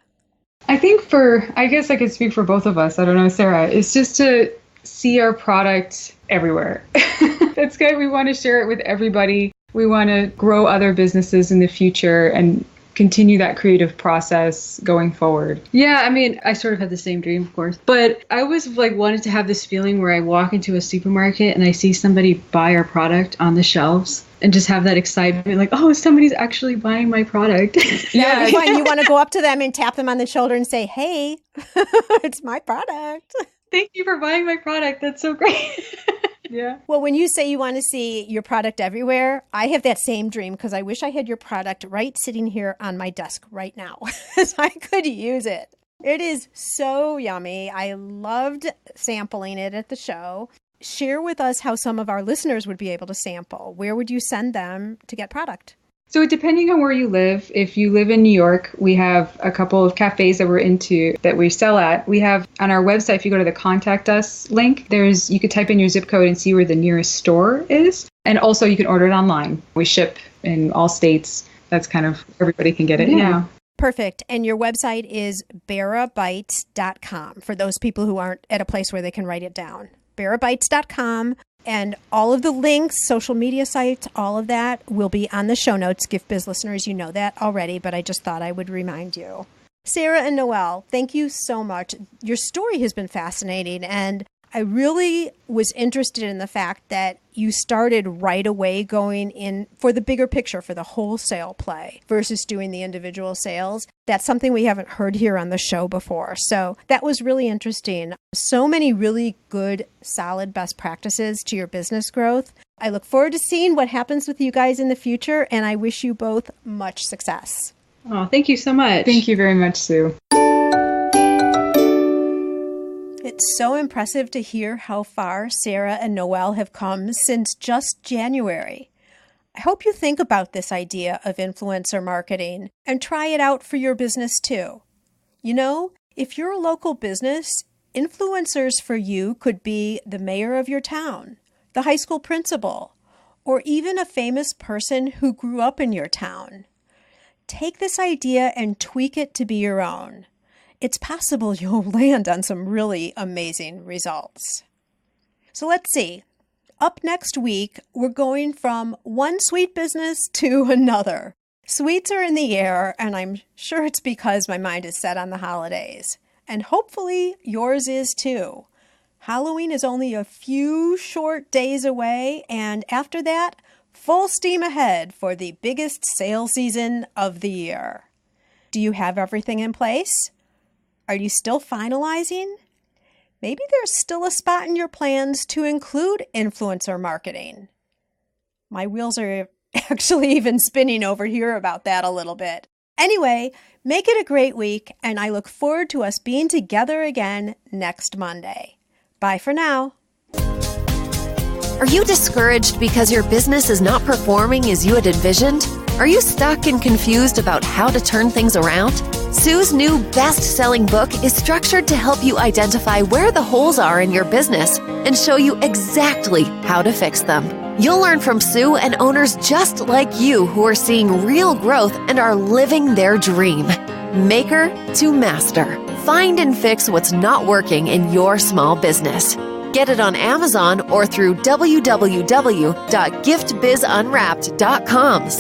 I think I guess I could speak for both of us. I don't know, Sarah. It's just to see our product everywhere. That's good. We want to share it with everybody. We want to grow other businesses in the future and continue that creative process going forward. Yeah, I mean, I sort of had the same dream, of course. But I always wanted to have this feeling where I walk into a supermarket and I see somebody buy our product on the shelves and just have that excitement, like, oh, somebody's actually buying my product. Yeah. You want to go up to them and tap them on the shoulder and say, hey, it's my product. Thank you for buying my product. That's so great. Yeah. Well, when you say you want to see your product everywhere, I have that same dream because I wish I had your product right sitting here on my desk right now so I could use it. It is so yummy. I loved sampling it at the show. Share with us how some of our listeners would be able to sample. Where would you send them to get product? So depending on where you live, if you live in New York, we have a couple of cafes that we sell at. We have on our website, if you go to the contact us link, you could type in your zip code and see where the nearest store is. And also you can order it online. We ship in all states. That's kind of everybody can get it. Yeah. Perfect. And your website is berrabites.com for those people who aren't at a place where they can write it down. berrabites.com. And all of the links, social media sites, all of that will be on the show notes. Gift Biz listeners, you know that already, but I just thought I would remind you. Sarah and Noelle, thank you so much. Your story has been fascinating, and I really was interested in the fact that you started right away going in for the bigger picture, for the wholesale play versus doing the individual sales. That's something we haven't heard here on the show before. So that was really interesting. So many really good, solid best practices to your business growth. I look forward to seeing what happens with you guys in the future, and I wish you both much success. Oh, thank you so much. Thank you very much, Sue. It's so impressive to hear how far Sarah and Noelle have come since just January. I hope you think about this idea of influencer marketing and try it out for your business too. You know, if you're a local business, influencers for you could be the mayor of your town, the high school principal, or even a famous person who grew up in your town. Take this idea and tweak it to be your own. It's possible you'll land on some really amazing results. So let's see. Up next week, we're going from one sweet business to another. Sweets are in the air, and I'm sure it's because my mind is set on the holidays. And hopefully yours is too. Halloween is only a few short days away, and after that, full steam ahead for the biggest sale season of the year. Do you have everything in place? Are you still finalizing? Maybe there's still a spot in your plans to include influencer marketing. My wheels are actually even spinning over here about that a little bit. Anyway, make it a great week, and I look forward to us being together again next Monday. Bye for now. Are you discouraged because your business is not performing as you had envisioned? Are you stuck and confused about how to turn things around? Sue's new best-selling book is structured to help you identify where the holes are in your business and show you exactly how to fix them. You'll learn from Sue and owners just like you who are seeing real growth and are living their dream. Maker to master. Find and fix what's not working in your small business. Get it on Amazon or through www.giftbizunwrapped.com/